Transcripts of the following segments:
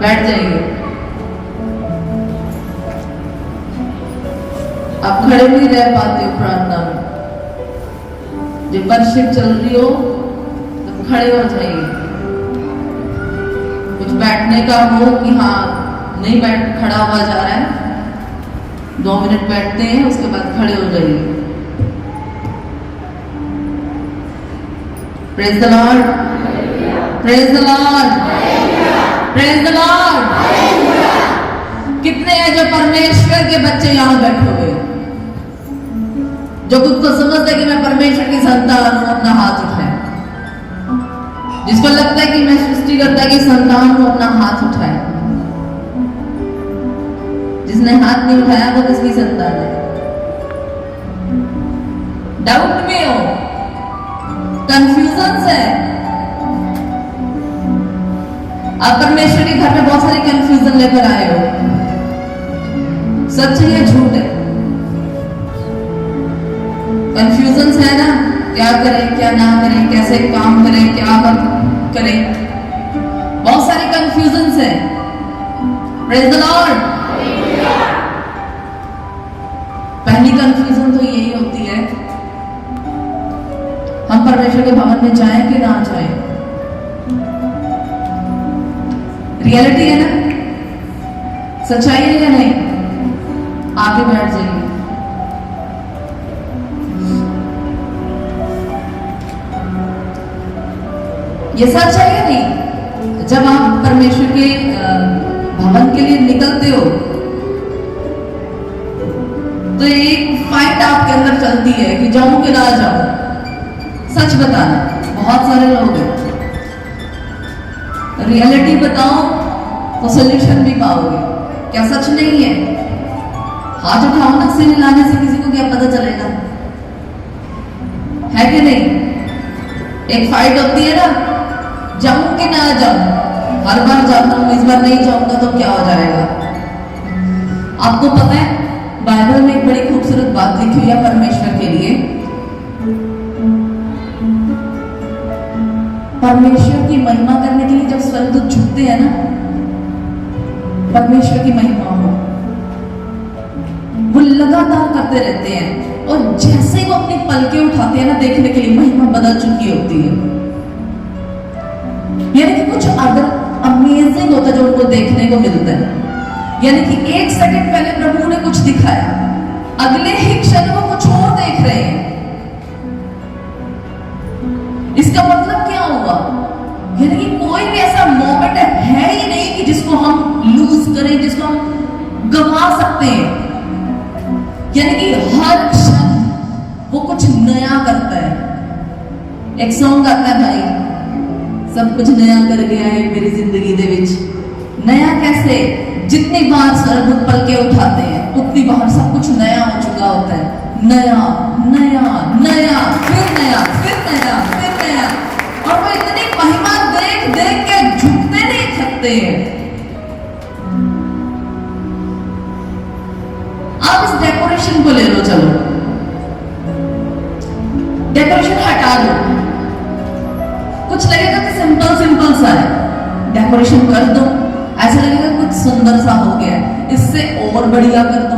बैठ जाइए। आप खड़े नहीं रह पाते हो प्रार्थना में, जब वर्शिप चल रही हो तो खड़े हो जाइए। कुछ बैठने का हो कि हाँ नहीं बैठ खड़ा हुआ जा रहा है, 2 मिनट बैठते हैं, उसके बाद खड़े हो जाइए। Praise the Lord, praise the Lord, praise the Lord. कितने हैं जो परमेश्वर के बच्चे यहां बैठे हुए, जो खुद को समझते हैं कि मैं परमेश्वर की संतान हूं? अपना हाथ उठाए। जिसको लगता है कि मैं सृष्टिकर्ता की संतान हूं, अपना हाथ उठाए। जिसने हाथ नहीं उठाया वो किसकी संतान है? डाउट में हो, कंफ्यूजन है। आप परमेश्वर के घर में बहुत सारी कंफ्यूजन लेकर आए हो। सच है या झूठ है? कंफ्यूजन है ना, क्या करें क्या ना करें, कैसे काम करें क्या करें, बहुत सारी कंफ्यूजन है। Praise the Lord. पहली कंफ्यूजन तो यही होती है, हम परमेश्वर के भवन में जाएं कि ना जाएं। रियलिटी है ना, सच्चाई है या नहीं? आगे बैठ जाइए। ये सच है या नहीं? जब आप परमेश्वर के भवन के लिए निकलते हो तो एक फाइट आपके अंदर चलती है कि जाऊं कि ना जाऊं। सच बताना, बहुत सारे लोग हैं, रियलिटी बताओ तो सोल्यूशन भी पाओगे। क्या सच नहीं है? हाथ उठाओ ना, सिर हिलाने से किसी को क्या पता चलेगा? है कि नहीं? एक फाइट होती है ना, जाऊं कि ना जाऊं। हर बार जाता हूं, इस बार नहीं जाऊंगा तो क्या हो जाएगा? आपको पता है बाइबल में एक बड़ी खूबसूरत बात लिखी हुई है परमेश्वर के लिए। परमेश्वर की महिमा करने के लिए जब स्वर्गदूत झुकते हैं ना, परमेश्वर की महिमा हो, वो लगातार करते रहते हैं, और जैसे ही वो अपनी पलकें उठाते हैं ना देखने के लिए, महिमा बदल चुकी होती है। यानी कि कुछ अदर अमेजिंग होता है जो उनको देखने को मिलता है। यानी कि 1 सेकंड पहले प्रभु ने कुछ दिखाया, अगले ही क्षण वो कुछ और देख रहे हैं। इसका मतलब क्या हुआ? यानी कि कोई भी ऐसा मोमेंट है ही नहीं कि जिसको हम लूज करें, जिसको हम गंवा सकते हैं। यानी कि हर क्षण वो कुछ नया करता है। एक सॉन्ग आता है, भाई सब कुछ नया कर गया है मेरी जिंदगी दे विच। नया कैसे? जितनी बार स्वर्गदूत पलके उठाते हैं उतनी बार सब कुछ नया हो चुका होता है। नया नया नया, फिर नया, फिर नया, फिर नया। और वो इतनी महिमा देख देख के झुकते नहीं थकते हैं। आप इस डेकोरेशन को ले लो, चलो डेकोरेशन हटा दो। कुछ लगेगा कि सिंपल सिंपल सा है, डेकोरेशन कर दो, ऐसा लगेगा कुछ सुंदर सा हो गया है। इससे और बढ़िया कर दो,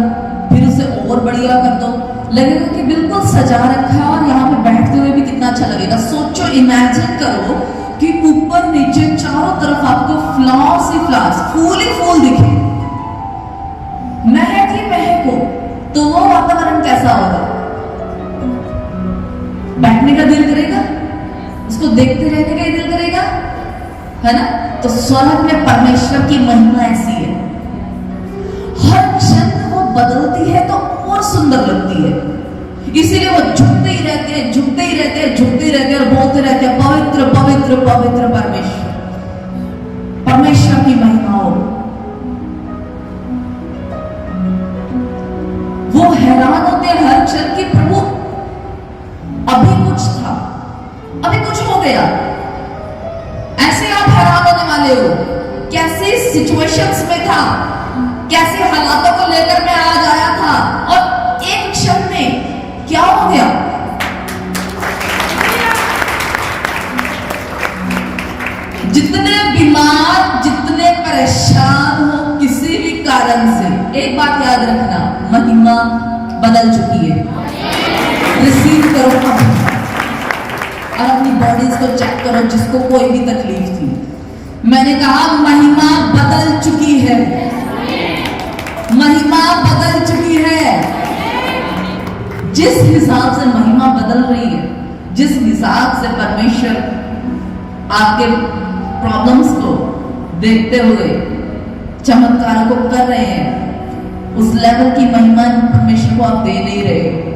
फिर उसे और बढ़िया कर दो, लगेगा कि बिल्कुल सजा रखा है, और यहाँ पे बैठते हुए भी कितना अच्छा लगेगा। सोचो, इमेजिन करो कि ऊपर नीचे चारों तरफ आपको फ्लावर्स ही फ्लावर्स, फूल ही फूल दिखे, महक ही महक हो, तो वो वातावरण कैसा होगा? बैठने का दिल करेगा, उसको देखते रहने का ही दिल करेगा, है ना? तो स्वर्ग में परमेश्वर की महिमा ऐसी है, हर क्षण वो बदलती है तो और सुंदर लगती है। इसीलिए वो झुकते ही रहते हैं, झुकते ही रहते हैं, झुकते ही रहते हैं, और बोलते रहते हैं पवित्र पवित्र पवित्र परमेश्वर, परमेश्वर की महिमा हो। वो हैरान होते हैं हर क्षण कि प्रभु अभी कुछ था, अभी कुछ हो गया। ऐसे आप हैरान होने वाले हो, कैसे सिचुएशंस में था, कैसे हालातों को लेकर मैं आज आया था, और एक क्षण में क्या हो गया। जितने बीमार, जितने परेशान हो किसी भी कारण से, एक बात याद रखना, महिमा बदल चुकी है। रिसीव करो अभी और अपनी बॉडीज को चेक करो जिसको कोई भी तकलीफ थी। मैंने कहा महिमा बदल चुकी है, महिमा बदल चुकी है। जिस हिसाब से महिमा बदल रही है, जिस हिसाब से परमेश्वर आपके प्रॉब्लम्स को देखते हुए चमत्कारों को कर रहे हैं, उस लेवल की महिमा परमेश्वर को आप दे नहीं रहे।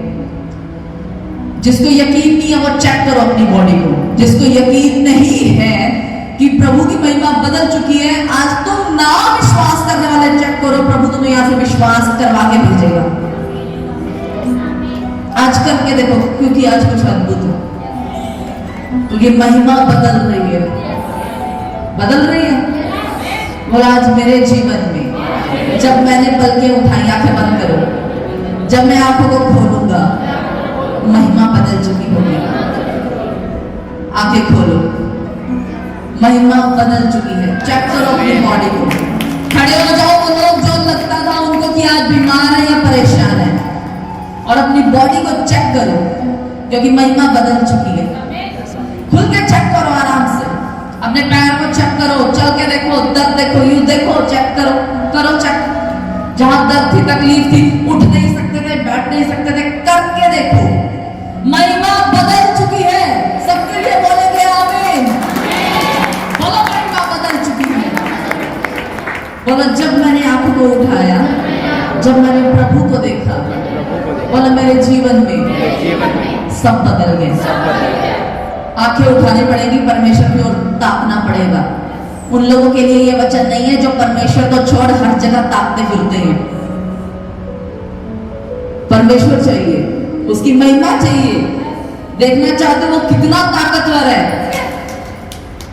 जिसको यकीन नहीं है वो चेक करो अपनी बॉडी को। जिसको यकीन नहीं है कि प्रभु की महिमा बदल चुकी है, आज तुम ना विश्वास करने वाले चेक करो, प्रभु तुम्हें यहां से विश्वास करवा के भेजेगा। आज करके देखो, क्योंकि आज कुछ अद्भुत है, क्योंकि महिमा बदल रही है, बदल रही है। और आज मेरे जीवन में जब मैंने पलकें उठाई, आंखें बंद करो, जब मैं आंखों को खोलूंगा महिमा बदल चुकी होगी। आंखें खोलो, महिमा बदल चुकी है। चेक करो अपनी बॉडी को, खड़े हो जाओ वो लोग जो लगता था उनको कि आज बीमार है या परेशान है, और अपनी बॉडी को चेक करो क्योंकि महिमा बदल चुकी है। खुल के चेक करो, आराम से अपने पैर को चेक करो, चल के देखो, दर्द देखो, यूं देखो, चेक करो, करो चेक। जहां दर्द थी, तकलीफ थी, उठ नहीं सकते थे, बैठ नहीं सकते थे, करके देखो, महिमा बदल चुकी है। सबके लिए बोलेंगे आमीन। बोलो महिमा बदल चुकी है। बोलो जब मैंने आंखों को उठाया, जब मैंने प्रभु को देखा, बोलो मेरे जीवन में सब बदल गए। आंखें उठानी पड़ेगी, परमेश्वर की ओर ताकना पड़ेगा। उन लोगों के लिए यह वचन नहीं है जो परमेश्वर को छोड़ हर जगह ताकते फिरते हैं। परमेश्वर चाहिए, उसकी महिमा चाहिए। देखना चाहते हो कितना ताकतवर है,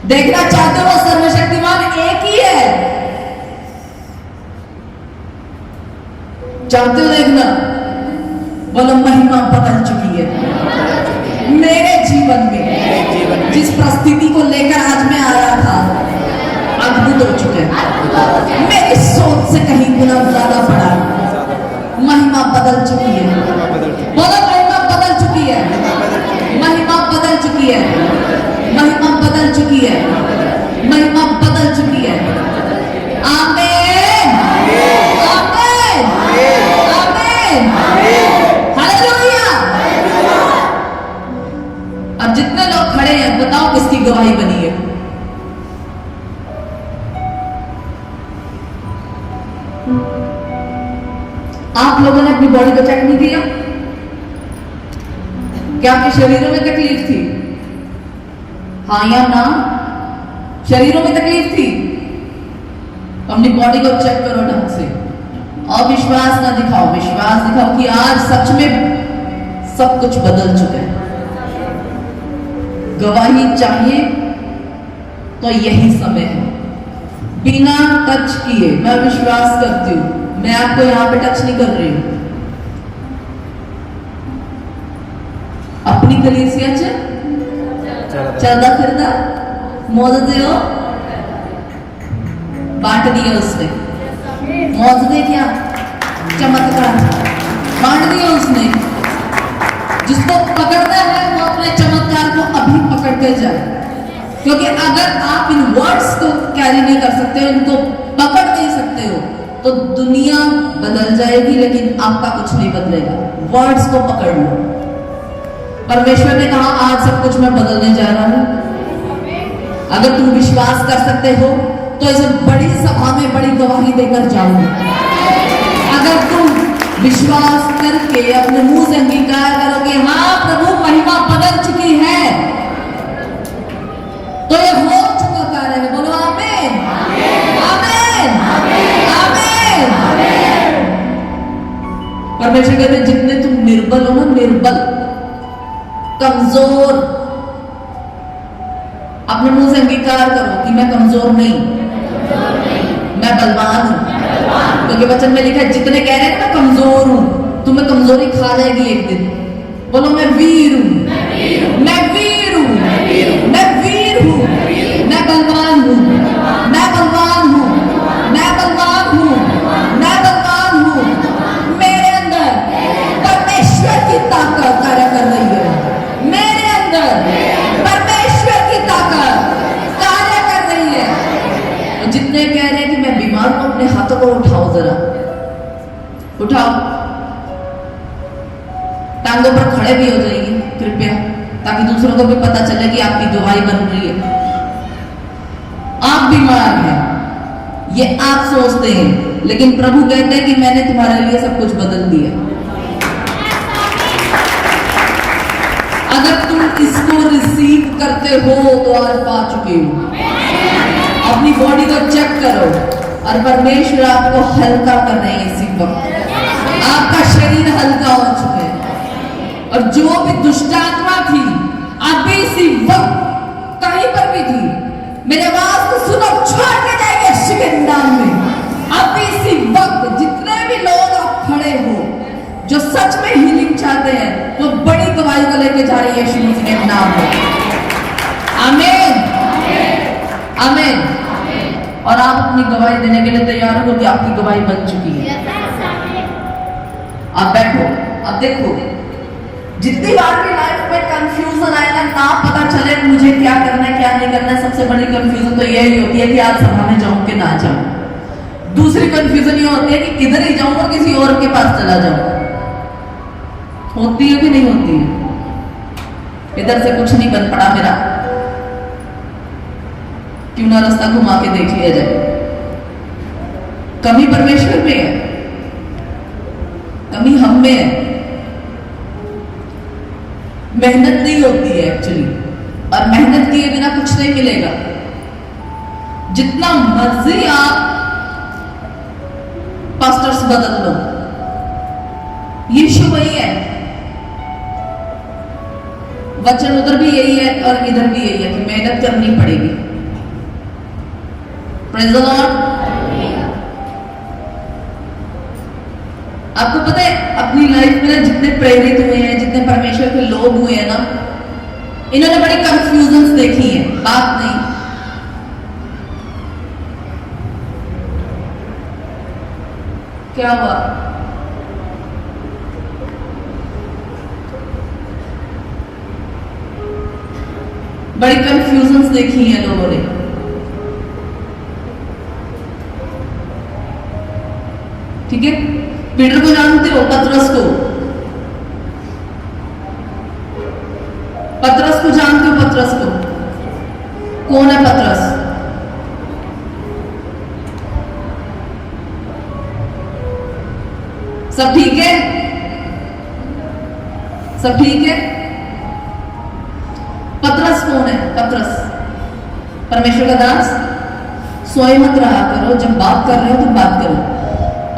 देखना चाहते हो सर्वशक्तिमान एक ही है, चाहते हो देखना। बोलो महिमा बदल चुकी है मेरे जीवन में। जिस परिस्थिति को लेकर आज मैं आ रहा था, अद्भुत हो चुके हैं, मेरी सोच से कहीं गुना ज्यादा बड़ा। महिमा बदल चुकी है। बोलो महिमा बदल चुकी है, महिमा बदल चुकी है, महिमा बदल चुकी है, महिमा बदल चुकी है। आमीन, आमीन, आमीन, हालेलुया। अब जितने लोग खड़े हैं बताओ किसकी गवाही बनी है? आप लोगों ने अपनी बॉडी को चेक नहीं किया? क्या आपके शरीरों में तकलीफ थी? हाँ या ना? शरीरों में तकलीफ थी? अपनी बॉडी को चेक करो ढंग से, और विश्वास ना दिखाओ, विश्वास दिखाओ कि आज सच में सब कुछ बदल चुका है। गवाही चाहिए तो यही समय है। बिना टच किए, मैं विश्वास करती हूं, मैं आपको यहां पे टच नहीं कर रही हूं, अपनी कलीसिया च चलता फिरता मौजूद हो, बांट दिया उसने, मौजूद क्या चमत्कार बांट दिया उसने। जिसको पकड़ना है वो अपने चमत्कार को अभी पकड़ के जाए, क्योंकि अगर आप इन वर्ड्स को कैरी नहीं कर सकते हो, इनको पकड़ नहीं सकते हो, तो दुनिया बदल जाएगी लेकिन आपका कुछ नहीं बदलेगा। वर्ड्स को पकड़ लो। परमेश्वर ने कहा आज सब कुछ मैं बदलने जा रहा हूं। अगर तुम विश्वास कर सकते हो तो इस बड़ी सभा में बड़ी गवाही देकर जाओ। अगर तुम विश्वास करके अपने मुंह से अंगीकार करोगे हाँ प्रभु महिमा बदल चुकी है, तो ये हो चुका कार्य है। बोलो आमीन, आमीन, आमीन। परमेश्वर कहते जितने तुम निर्बल हो ना, निर्बल कमजोर, अपने मुंह से अंगीकार करो कि मैं कमजोर नहीं, मैं बलवान हूं। क्योंकि वचन में लिखा है जितने कह रहे हैं मैं कमजोर हूं, तुम्हें कमजोरी खा जाएगी एक दिन। बोलो मैं वीर हूं, मैं वीर हूं, मैं वीर हूं, मैं बलवान हूं, मैं बलवान हूं, मैं बलवान हूं, मैं बलवान हूं। मेरे अंदर परमेश्वर की ताकत कार्य कर रही है, मेरे अंदर परमेश्वर की ताकत कार्य कर रही है। और जितने कह रहे हैं कि मैं बीमार हूं, अपने हाथों को उठाओ, जरा उठाओ, टांगों पर खड़े भी हो जाइए कृपया, ताकि दूसरों को भी पता चले कि आपकी गवाही बन रही है। आप बीमार हैं, ये आप सोचते हैं, लेकिन प्रभु कहते हैं कि मैंने तुम्हारे लिए सब कुछ बदल दिया। अगर तुम इसको रिसीव करते हो तो आज पा चुके हो। अपनी बॉडी को चेक करो और परमेश्वर आपको हल्का कर रहे हैं। इसी वक्त आपका शरीर हल्का हो चुका है, और जो भी दुष्टात्मा थी अभी इसी वक्त कहीं पर भी थी, मेरे आवाज को सुनो, छोड़ के जाएंगे शिकंदान में। अभी इसी वक्त जितने भी लोग आप खड़े हो जो सच में हीलिंग चाहते हैं, वो बड़ी गवाही को लेके जा रही है यीशु मसीह के नाम में। आमीन, आमीन। और आप अपनी गवाही देने के लिए तैयार हो कि आपकी गवाही बन चुकी है। आप बैठो, अब देखो, जितनी बार भी लाइफ में कंफ्यूजन आए ना पता चले मुझे क्या करना है क्या नहीं करना है, सबसे बड़ी कंफ्यूजन तो यही होती है कि आज सभा में जाऊं कि ना जाऊं। दूसरी कंफ्यूजन ये होती है कि किधर ही जाऊं और किसी और के पास चला जाऊं। होती है कि नहीं होती है? इधर से कुछ नहीं बन पड़ा मेरा, क्यों ना रास्ता घुमा के देख लिया जाए। कमी परमेश्वर में है, कमी हम में है। मेहनत नहीं होती है एक्चुअली, और मेहनत किए बिना कुछ नहीं मिलेगा। जितना मर्जी आप पास्टर्स बदल लो, यीशु वही है, वचन उधर भी यही है और इधर भी यही है कि मेहनत करनी पड़ेगी। Praise the Lord. आपको पता है अपनी लाइफ में जितने प्रेरित हुए हैं, जितने परमेश्वर के लोग हुए हैं ना, इन्होंने बड़ी कंफ्यूजन्स देखी है। बात नहीं, क्या हुआ? बड़ी कंफ्यूजन्स देखी है लोगों ने। ठीक है, पीटर को जानते हो, पतरस को, पतरस को जानते हो? पतरस को, कौन है पतरस? सब ठीक है? सब ठीक है? पतरस कौन है? पतरस परमेश्वर का दास। सोए मत रहा करो, जब बात कर रहे हो तो बात करो।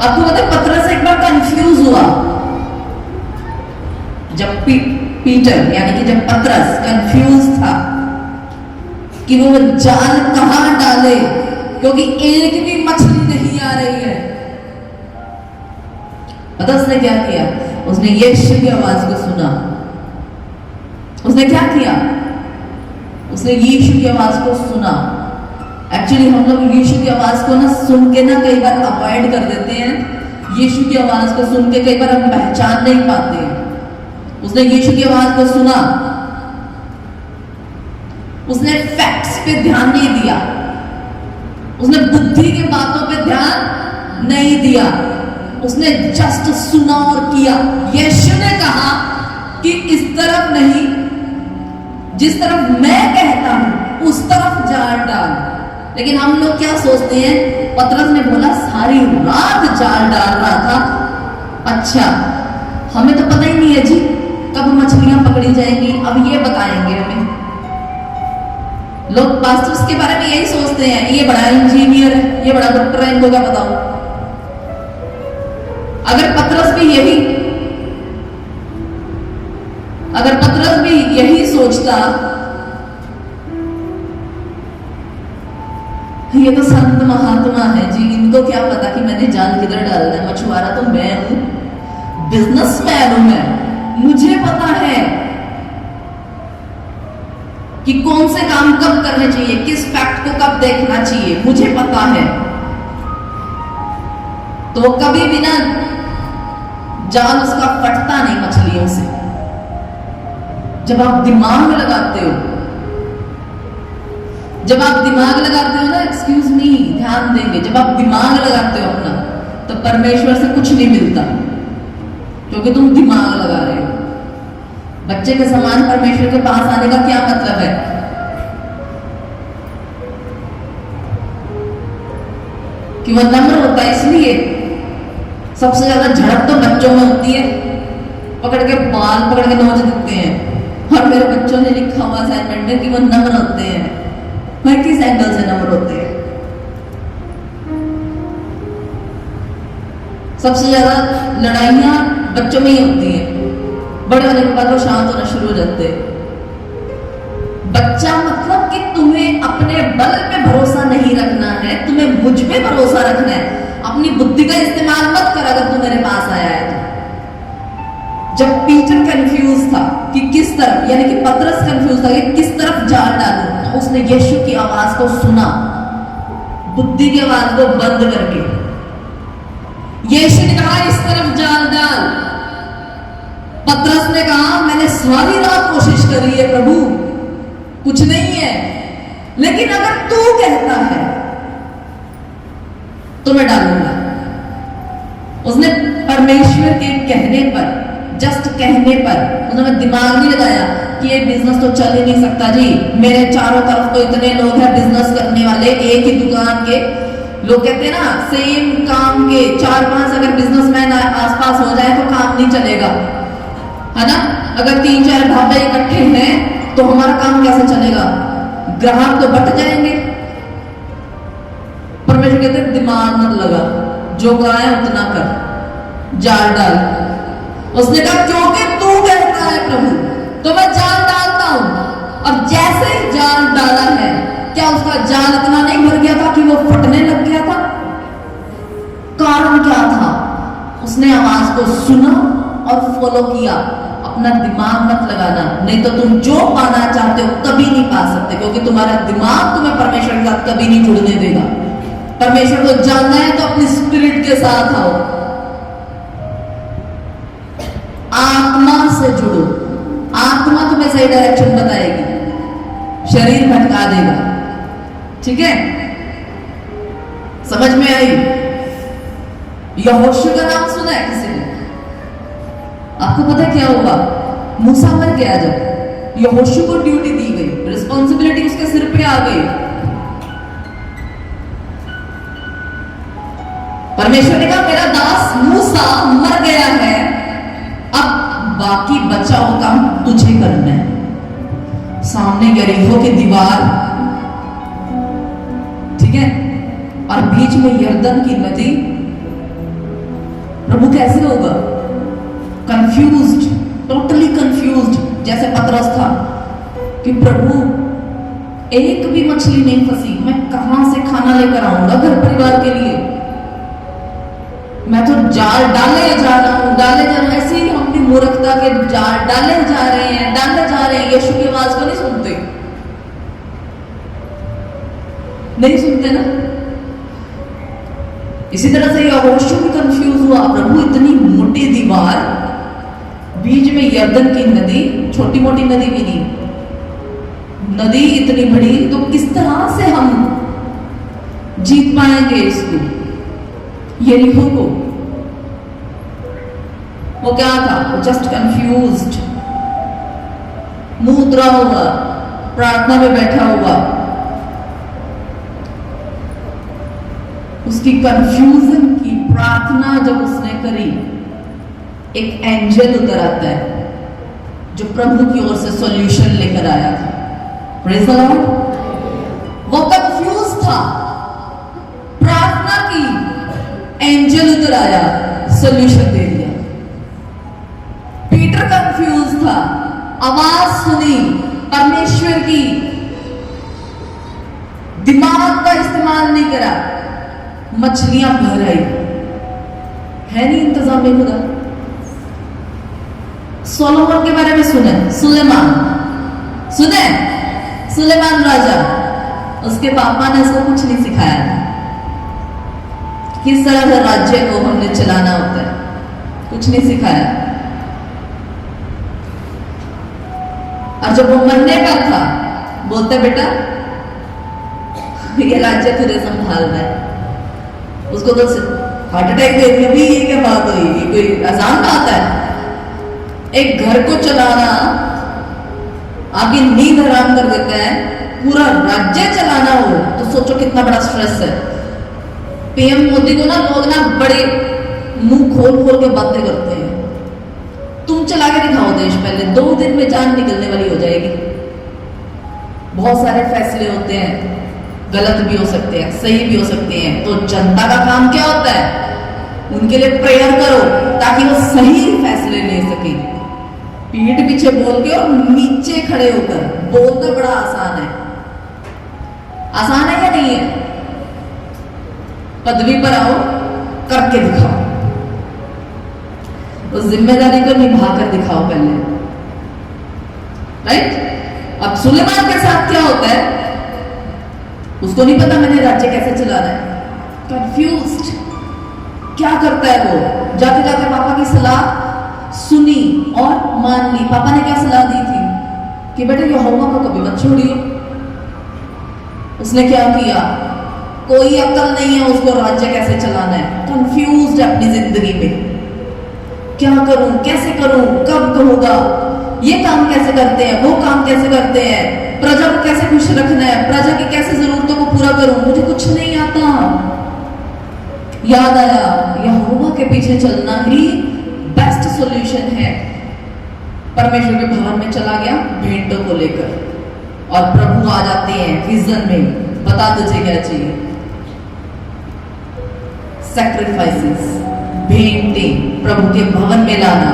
आपको पता है पतरस एक बार कंफ्यूज हुआ, जब पीटर यानी कि जब पतरस कंफ्यूज था कि वो जाल कहां डाले, क्योंकि एक भी मछली नहीं आ रही है। पतरस ने क्या किया? उसने यीशु की आवाज को सुना। उसने क्या किया? उसने यीशु की आवाज को सुना। एक्चुअली हम लोग यीशु की आवाज को ना सुन के ना कई बार अवॉइड कर देते हैं। यीशु की आवाज को सुन के कई बार हम पहचान नहीं पाते हैं। उसने यीशु की आवाज को सुना, उसने फैक्ट्स पे ध्यान नहीं दिया, उसने बुद्धि की बातों पे ध्यान नहीं दिया, उसने जस्ट सुना और किया। यीशु ने कहा कि इस तरफ नहीं, जिस तरफ मैं कहता हूं उस तरफ जाल डाल। लेकिन हम लोग क्या सोचते हैं? पतरस ने बोला सारी रात जाल डाल रहा था। अच्छा, हमें तो पता ही नहीं है जी कब मछलियां पकड़ी जाएंगी, अब ये बताएंगे हमें। लोग पास्टर्स के बारे में यही सोचते हैं, ये बड़ा इंजीनियर है, ये बड़ा डॉक्टर है, इनको क्या बताओ। अगर पतरस भी यही सोचता, ये तो संत महात्मा है जी, इनको क्या पता कि मैंने जाल किधर डालना है। मछुआरा तो मैं हूं, बिजनेसमैन हूं मैं, मुझे पता है। कि कौन से काम कब करने चाहिए, किस फैक्ट को कब देखना चाहिए, मुझे पता है। तो वो कभी भी ना जाल उसका फटता नहीं मछलियों से। जब आप दिमाग लगाते हो, जब आप दिमाग लगाते हो ना, एक्सक्यूज मी, ध्यान देंगे, जब आप दिमाग लगाते हो अपना, तो परमेश्वर से कुछ नहीं मिलता, क्योंकि तुम दिमाग लगा रहे हो। बच्चे के समान परमेश्वर के पास आने का क्या मतलब है? कि वह नम्र होता है, इसलिए सबसे ज्यादा झड़प तो बच्चों में होती है, पकड़ के बाल पकड़ के नोच देते हैं। और मेरे बच्चों ने लिखा हुआ असाइनमेंट में कि वो नम्र होते हैं। वह किस एंगल से नम्र होते हैं? सबसे ज्यादा लड़ाइयां बच्चों में ही होती हैं, बड़े होने के बाद वो शांत होना शुरू हो जाते हैं। बच्चा मतलब कि तुम्हें अपने बल पे भरोसा नहीं रखना है, तुम्हें मुझ पे भरोसा रखना है। अपनी बुद्धि का इस्तेमाल मत कर अगर तू मेरे पास आया है तो। जब पीटर कंफ्यूज था कि किस तरफ, यानी कि पतरस कंफ्यूज था कि किस तरफ जाल डालूं, तो उसने यीशु की आवाज को सुना, बुद्धि की आवाज को बंद करके। यीशु ने कहा इस तरफ जाल डाल, पतरस ने कहा मैंने सारी रात कोशिश करी है प्रभु, कुछ नहीं है, लेकिन अगर तू कहता है तो मैं डालूंगा। उसने परमेश्वर के कहने पर, जस्ट कहने पर, उन्होंने दिमाग नहीं लगाया कि ये बिजनेस तो चल ही नहीं सकता जी, मेरे चारों तरफ तो इतने लोग हैं बिजनेस करने वाले, एक ही दुकान के लोग, कहते हैं ना सेम काम के 4-5 अगर बिजनेसमैन आसपास हो जाए तो काम नहीं चलेगा, है ना। अगर 3-4 ढाबे इकट्ठे हैं तो हमारा काम कैसे चलेगा, ग्राहक तो बट जाएंगे। परमेश्वर कहते दिमाग मत लगा, जो कहा है उतना कर, जाल डाल। उसने कहा क्योंकि तू कहता है प्रभु, तो मैं जाल डालता हूं। और जैसे ही जाल डाला है, क्या उसका जाल इतना नहीं भर गया था कि वो फटने लग गया था? कारण क्या था? उसने आवाज को सुना और फॉलो किया। अपना दिमाग मत लगाना, नहीं तो तुम जो पाना चाहते हो कभी नहीं पा सकते, क्योंकि तुम्हारा दिमाग तुम्हें परमेश्वर के साथ कभी नहीं जुड़ने देगा। परमेश्वर को जानना है तो अपनी स्पिरिट के साथ आओ, आत्मा से जुड़ो। आत्मा तुम्हें सही डायरेक्शन बताएगी, शरीर भटका देगा। ठीक है, समझ में आई? यहोशू का नाम सुना है किसी ने? आपको पता है क्या हुआ? मूसा मर गया, जब यहोशू को ड्यूटी दी गई, रिस्पॉन्सिबिलिटी उसके सिर पे आ गई। परमेश्वर ने कहा मेरा दास मूसा मर गया है, अब बाकी बचा हुआ काम तुझे करना है। सामने यरीहो की दीवार, ठीक है, और बीच में यरदन की नदी। प्रभु कैसे होगा? कंफ्यूज्ड, टोटली कंफ्यूज्ड, जैसे पतरस था कि प्रभु एक भी मछली नहीं फंसी, मैं कहां से खाना लेकर आऊंगा घर परिवार के लिए? मैं तो जाल डाले जा रहा हूं, डाले जा रहा हूं। ऐसे ही हम भी मूर्खता के जाल डाले जा रहे हैं, डाले जा रहे हैं। यीशु की आवाज को नहीं सुनते, नहीं सुनते ना। इसी तरह से यहोशू भी कंफ्यूज हुआ, प्रभु इतनी मोटी दीवार, बीच में यरदन की नदी, छोटी मोटी नदी भी नहीं, नदी इतनी बड़ी, तो किस तरह से हम जीत पाएंगे इसको, यरीहो को? वो क्या था? वो जस्ट कंफ्यूज्ड, मुंह उतरा हुआ, प्रार्थना में बैठा हुआ। उसकी कंफ्यूजन की प्रार्थना जब उसने करी, एक एंजल उतर आता है जो प्रभु की ओर से सॉल्यूशन लेकर आया था। Praise the Lord. वो कंफ्यूज था, प्रार्थना की, एंजल उतर आया, सॉल्यूशन दे दिया। पीटर कंफ्यूज था, आवाज सुनी परमेश्वर की, दिमाग का इस्तेमाल नहीं करा, मछलियां भर आई। है नहीं इंतजाम में खुदा? सोलोमन के बारे में सुने, सुलेमान सुने, सुलेमान राजा, उसके पापा ने उसको कुछ नहीं सिखाया था किस तरह से राज्य को हमने चलाना होता है, कुछ नहीं सिखाया। और जब वो मरने का था, बोलते बेटा ये राज्य तुझे संभालना है। उसको तो हार्ट अटैक दे दिया। भी ये क्या बात हुई, ये कोई आसान बात है? एक घर को चलाना, आगे नींद हराम कर देता है, पूरा राज्य चलाना हो तो सोचो कितना बड़ा स्ट्रेस है। पीएम मोदी को ना लोग ना बड़े मुंह खोल खोल के बातें करते हैं। तुम चला के दिखाओ देश, पहले 2 दिन में जान निकलने वाली हो जाएगी। बहुत सारे फैसले होते हैं, गलत भी हो सकते हैं, सही भी हो सकते हैं। तो जनता का काम क्या होता है? उनके लिए प्रेयर करो ताकि वो सही फैसले ले सके। पीठ पीछे बोल के और नीचे खड़े होकर बोलना बड़ा आसान है। आसान है या नहीं है? पदवी पर आओ, करके दिखाओ, उस जिम्मेदारी को निभा कर दिखाओ पहले, राइट? अब सुलेमान के साथ क्या होता है? उसको नहीं पता मैंने राज्य कैसे चलाना है, कंफ्यूज्ड। क्या करता है वो? जाते जाते पापा की सलाह सुनी और मान ली। पापा ने क्या सलाह दी थी कि बेटा यहोवा को कभी मत छोड़िए। उसने क्या किया? कोई अक्ल नहीं है उसको राज्य कैसे चलाना है, कंफ्यूज्ड है अपनी जिंदगी में। क्या करूं, कैसे करूं, कब कहूंगा, ये काम कैसे करते हैं, वो काम कैसे करते हैं, प्रजा को कैसे खुश रखना है, प्रजा की कैसे जरूरतों को पूरा करूं, मुझे कुछ नहीं आता। याद आया यहोवा के पीछे चलना ही बेस्ट सॉल्यूशन है। परमेश्वर के भवन में चला गया भेंटों को लेकर, और प्रभु आ जाते हैं विजन में, बता तुझे क्या चाहिए। सैक्रिफाइसेस, भेंटें प्रभु के भवन में लाना,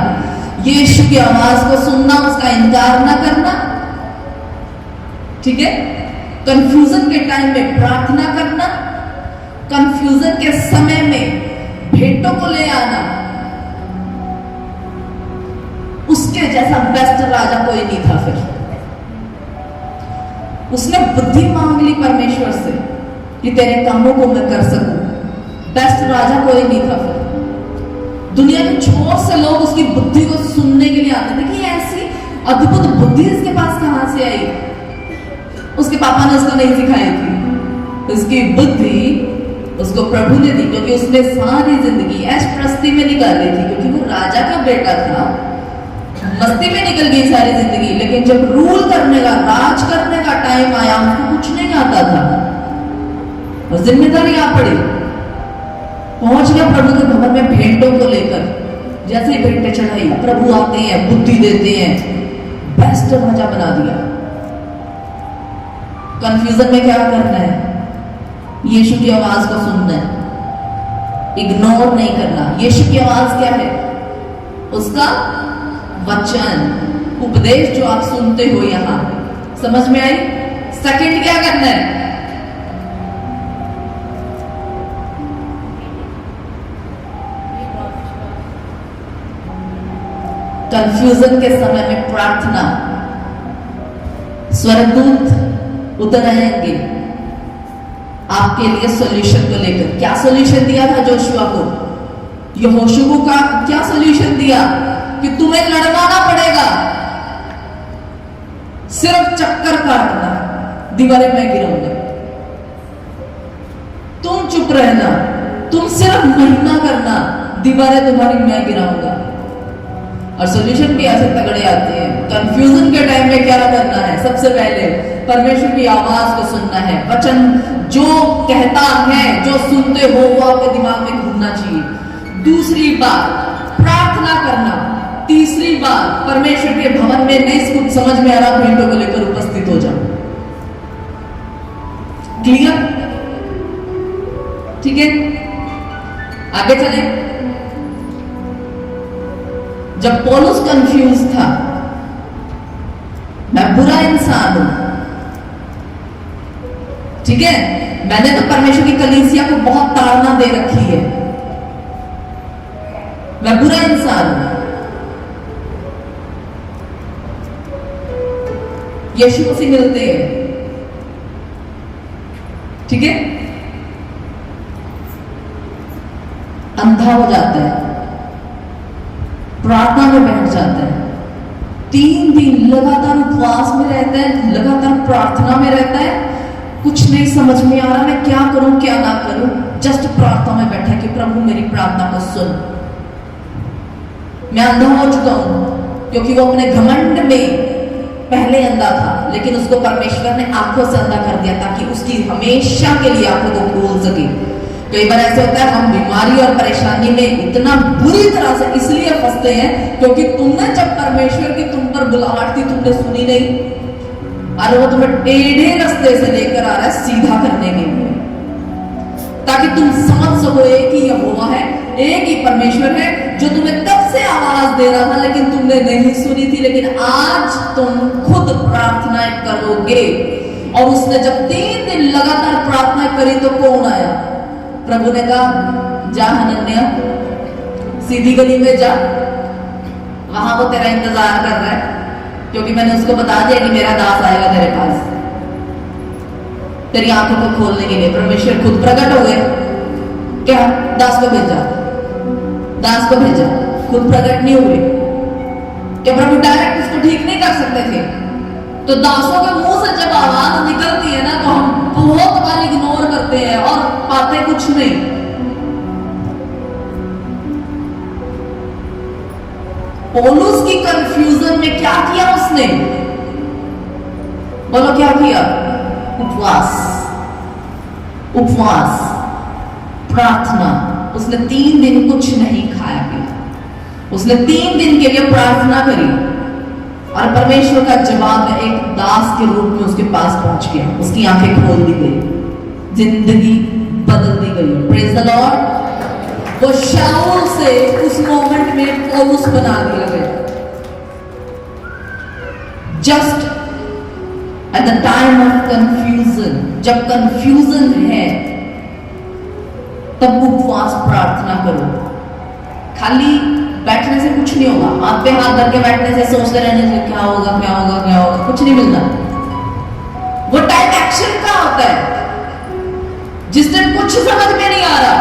यीशु की आवाज को सुनना, उसका इनकार ना करना, ठीक है? कंफ्यूजन के टाइम में प्रार्थना करना, कंफ्यूजन के समय में भेंटों को ले आना। उसके जैसा बेस्ट राजा कोई नहीं था। फिर उसने बुद्धि मांग ली परमेश्वर से कि तेरे कामों को मैं कर सकूं। बेस्ट राजा कोई नहीं था। फिर दुनिया के छोर से लोग उसकी बुद्धि को सुनने के लिए आते थे कि ऐसी अद्भुत बुद्धि इसके पास कहां से आई। उसके पापा ने उसको नहीं सिखाई थी, उसकी बुद्धि उसको प्रभु ने दी, क्योंकि उसने सारी जिंदगी ऐश प्रस्ती में निकाली थी, क्योंकि वो राजा का बेटा था। मस्ती में निकल गई सारी जिंदगी, लेकिन जब रूल करने का, राज करने का टाइम आया, उसको कुछ नहीं आता था और जिम्मेदारी आ पड़ी। पहुंच गया प्रभु के भवन में भेंटों को लेकर। जैसे ही भेंटें चढ़ाई, प्रभु आते हैं, बुद्धि देते हैं, बेस्ट राजा बना दिया। कंफ्यूजन में क्या करना है? यीशु की आवाज को सुनना है, इग्नोर नहीं करना। यीशु की आवाज क्या है? उसका वचन, उपदेश जो आप सुनते हो। यहां समझ में आई? सेकंड क्या करना है? कंफ्यूजन के समय में प्रार्थना। स्वर्गदूत उतर आएंगे आपके लिए सॉल्यूशन को लेकर। क्या सॉल्यूशन दिया था जोशुआ को? यहोशू का क्या सॉल्यूशन दिया कि तुम्हें लड़वाना पड़ेगा, सिर्फ चक्कर काटना, दीवारें मैं गिराऊंगा, तुम चुप रहना, तुम सिर्फ महिमा करना, दीवारें तुम्हारी मैं गिराऊंगा। और सॉल्यूशन भी ऐसे तगड़े आते हैं। कंफ्यूजन के टाइम में क्या करना है? सबसे पहले परमेश्वर की आवाज को सुनना है। वचन जो कहता है, जो सुनते हो, वो आपके दिमाग में घूमना चाहिए। दूसरी बात प्रार्थना करना। तीसरी बात परमेश्वर के भवन में नहीं कुछ समझ में आ रहा, भेंटों को लेकर उपस्थित हो जाओ। क्लियर? ठीक है, आगे चले। जब पौलुस कंफ्यूज था, मैं बुरा इंसान हूं, ठीक है, मैंने तो परमेश्वर की कलीसिया को बहुत ताड़ना दे रखी है, मैं बुरा इंसान हूं। यीशु से मिलते हैं, ठीक है, अंधा हो जाता है, प्रार्थना में बैठ जाता है, 3 दिन लगातार उपवास में रहता है, लगातार प्रार्थना में रहता है, कुछ नहीं समझ में आ रहा मैं क्या करूं क्या ना करूं, जस्ट प्रार्थना में बैठा है कि प्रभु मेरी प्रार्थना को सुन। मैं अंधा हो चुका हूं क्योंकि वो अपने घमंड में पहले अंधा था, लेकिन उसको परमेश्वर ने आंखों से अंधा कर दिया ताकि उसकी हमेशा के लिए आंखों को खोल सके। कई बार ऐसे होता है हम बीमारी और परेशानी में इतना बुरी तरह से इसलिए फंसते हैं क्योंकि तुमने जब परमेश्वर की तुम पर बुलाहट थी तुमने सुनी नहीं, और वो तुम्हें टेढ़े रास्ते से लेकर आ रहा है सीधा करने के लिए, ताकि तुम समझ सको एक ही यहोवा है, एक ही परमेश्वर है जो तुम्हें तब से आवाज दे रहा था लेकिन तुमने नहीं सुनी थी। लेकिन आज तुम खुद प्रार्थनाएं करोगे। और उसने जब 3 दिन लगातार प्रार्थना करी तो कौन आया? प्रभु ने कहा जा हनन्याह, सीधी गली में जा, वहां वो तेरा इंतजार कर रहा है क्योंकि मैंने उसको बता दिया कि मेरा दास आएगा तेरे पास तेरी आंखों को खोलने के लिए। परमेश्वर खुद प्रकट हो गए, क्या दास को भेजा, दास को भेजा, खुद प्रकट नहीं हुए। क्या प्रभु डायरेक्ट उसको ठीक नहीं कर सकते थे? तो दासों के मुंह से जब आवाज निकलती है ना तो हम बहुत बार इग्नोर करते हैं और पाते कुछ नहीं। पौलुस की कंफ्यूजन में क्या किया उसने? बोलो क्या किया? उपवास, उपवास, प्रार्थना। उसने 3 दिन कुछ नहीं खाया पिया, उसने 3 दिन के लिए प्रार्थना करी और परमेश्वर का जवाब एक दास के रूप में उसके पास पहुंच गया। उसकी आंखें खोल दी गई, जिंदगी बदल दी गई। Praise the Lord. वो शाऊल से उस मोमेंट में पौलुस बना दिया गया। Just at the time of confusion, जब कंफ्यूजन है तब उपवास प्रार्थना करो। खाली बैठने से कुछ नहीं होगा, हाथ पे हाथ धर के बैठने से, सोचते रहने से क्या होगा क्या होगा क्या होगा, कुछ नहीं मिलता। वो टाइम एक्शन का होता है जिस दिन कुछ समझ में नहीं आ रहा,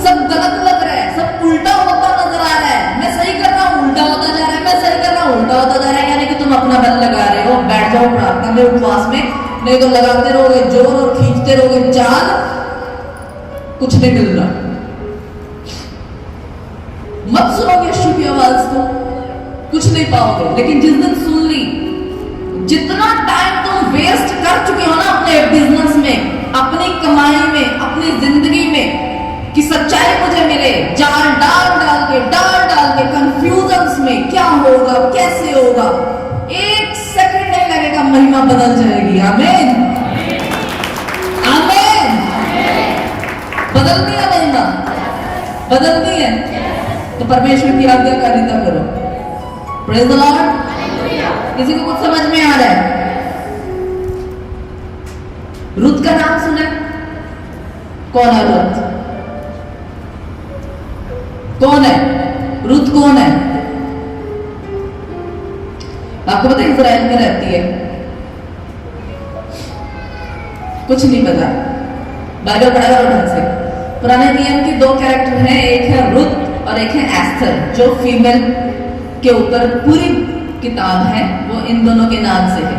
सब गलत लग रहा है, सब उल्टा होता नजर आ रहा है, मैं सही कर रहा हूं उल्टा होता जा रहा है, मैं सही कर रहा हूं उल्टा होता जा रहा है, यानी कि तुम अपना बल लगा रहे हो। बैठ जाओ प्रार्थना में, उपवास में, नहीं तो लगाते रहोगे जोर और खींचते रहोगे चाल, कुछ नहीं मिल रहा। मत सुनोगे यीशु की आवाज तो कुछ नहीं पाओगे। लेकिन जिस दिन सुन ली, जितना टाइम तुम वेस्ट कर चुके हो ना अपने बिजनेस में, अपनी कमाई में, अपनी जिंदगी में, कि सच्चाई मुझे मिले, जाल डाल डाल के कंफ्यूजन में क्या होगा कैसे होगा, 1 सेकंड नहीं लगेगा, महिमा बदल जाएगी। आमीन, आमीन। बदलती है महिमा, बदलती है तो परमेश्वर की आज्ञाकारिता करो। Praise the Lord. किसी को कुछ समझ में आ रहा है? रुत का नाम सुना? कौन है रुत? कौन है रुत? कौन है? आपको पता है इजराइल में रहती है? कुछ नहीं पता, बाइबल पढ़ा करो ढंग से। पुराने नियम के 2 कैरेक्टर हैं, एक है रुत और एक है एस्थर, जो फीमेल के ऊपर पूरी किताब है वो इन दोनों के नाम से है,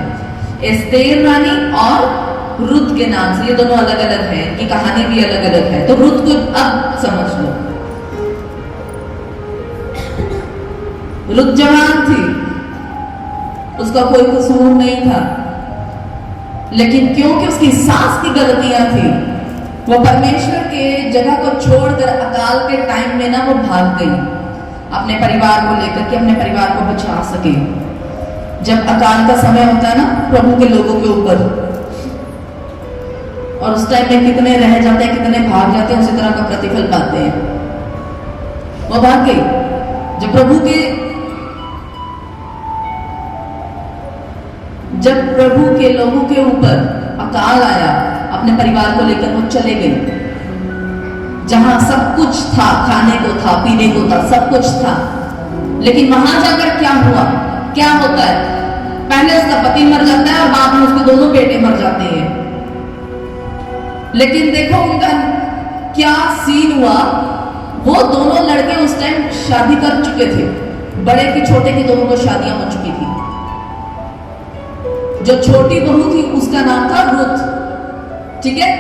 एस्तेर रानी और रुत के नाम से। ये दोनों अलग अलग हैं, इनकी कहानी भी अलग अलग है। तो रुत को अब समझ लो। रुत जवान थी, उसका कोई कसूर नहीं था, लेकिन क्योंकि उसकी सास की गलतियां थी, वो परमेश्वर के जगह को छोड़कर अकाल के टाइम में ना वो भाग गई अपने परिवार को लेकर के, अपने परिवार को बचा सके। जब अकाल का समय होता है ना प्रभु के लोगों के ऊपर, और उस टाइम में कितने रह जाते हैं, कितने भाग जाते हैं, उसी तरह का प्रतिफल पाते हैं। वो भाग गई। जब प्रभु के लोगों के ऊपर अकाल आया, अपने परिवार को लेकर वो चले गए जहां सब कुछ था, खाने को था, पीने को था, सब कुछ था। लेकिन वहां जाकर क्या हुआ? क्या होता है? पहले उसका पति मर जाता है और बाद में उसके दोनों बेटे मर जाते हैं। लेकिन देखो उनका क्या सीन हुआ। वो दोनों लड़के उस टाइम शादी कर चुके थे, बड़े की छोटे की दोनों को शादियां हो चुकी थी। जो छोटी बहू थी उसका नाम था रुत, ठीक है।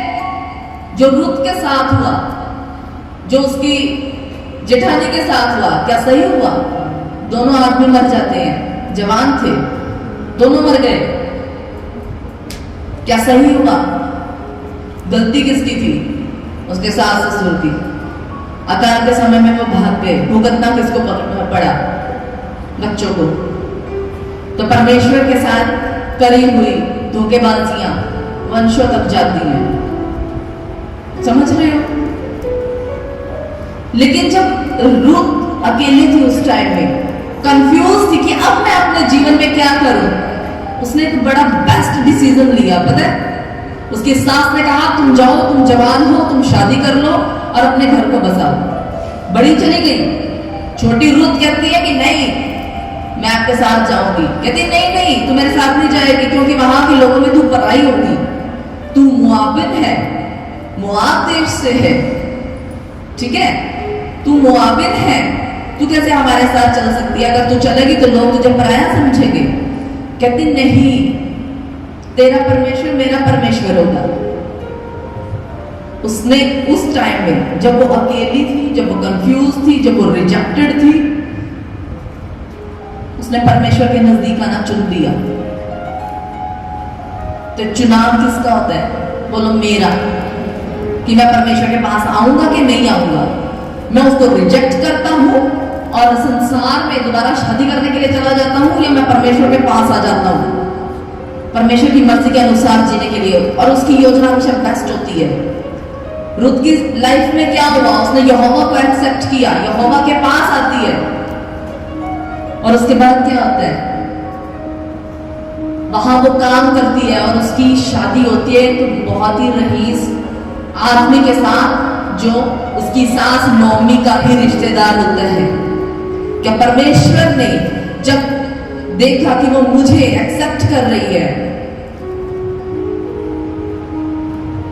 जो रुत के साथ हुआ, जो उसकी जेठानी के साथ हुआ, क्या सही हुआ? दोनों आदमी मर जाते हैं, जवान थे, दोनों मर गए, क्या सही हुआ? गलती किसकी थी? उसके सास ससुर की। अकाल के समय में वो भाग गए, भुगतना किसको पड़ा? बच्चों को। तो परमेश्वर के साथ करी हुई धोखेबाजियां वंशों तक जाती हैं, समझ रहे हो? लेकिन जब रूथ अकेली थी उस टाइम में, कंफ्यूज थी कि अब मैं अपने जीवन में क्या करूं, उसने एक बड़ा बेस्ट डिसीजन लिया, पता है? उसकी सास ने कहा तुम जाओ, तुम जवान हो, तुम शादी कर लो और अपने घर को बसाओ। बड़ी चली गई। छोटी रूथ कहती है कि नहीं, मैं आपके साथ जाऊंगी। कहती है नहीं नहीं, तू मेरे साथ नहीं जाएगी, क्योंकि वहां के लोगों में तू पराई होगी, तू मुआबिन है, मुआब देश से है, ठीक है, तू मुआबिन है, तू कैसे हमारे साथ चल सकती है? अगर तू चलेगी तो लोग तुझे पराया समझेंगे। कहती नहीं, तेरा परमेश्वर मेरा परमेश्वर होगा। उसने उस टाइम में, जब वो अकेली थी, जब वो कंफ्यूज थी, जब वो रिजेक्टेड थी, उसने परमेश्वर के नजदीक आना चुन लिया। तो चुनाव किसका होता है? बोलो मेरा, कि मैं परमेश्वर के पास आऊंगा कि नहीं आऊंगा। मैं उसको रिजेक्ट करता हूं और संसार में दोबारा शादी करने के लिए चला जाता हूं, या मैं परमेश्वर के पास आ जाता हूं परमेश्वर की मर्जी के अनुसार जीने के लिए, और उसकी योजना हमेशा बेस्ट होती है। रुत की लाइफ में क्या हुआ? उसने यहोवा को एक्सेप्ट किया, यहोवा के पास आती है, और उसके बाद क्या होता है? वहां वो काम करती है और उसकी शादी होती है तो बहुत ही रईस आदमी के साथ, जो उसकी सास नोमी का भी रिश्तेदार होता है। क्या परमेश्वर ने जब देखा कि वो मुझे एक्सेप्ट कर रही है,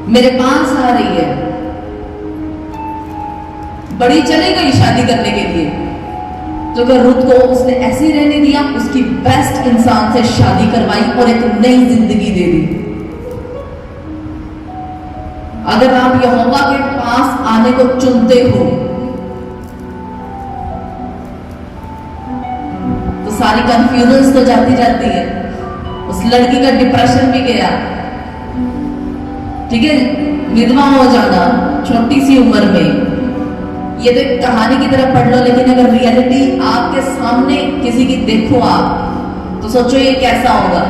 मेरे पास आ रही है, बड़ी चली गई शादी करने के लिए, तो अगर रुत को उसने ऐसे ही रहने दिया, उसकी बेस्ट इंसान से शादी करवाई और एक नई जिंदगी दे दी। अगर आप यहोवा के पास आने को चुनते हो तो सारी कंफ्यूजन तो जाती जाती है। उस लड़की का डिप्रेशन भी गया, ठीक है, विधवा हो जाना छोटी सी उम्र में, ये तो एक कहानी की तरह पढ़ लो, लेकिन अगर रियलिटी आपके सामने किसी की देखो आप, तो सोचो ये कैसा होगा।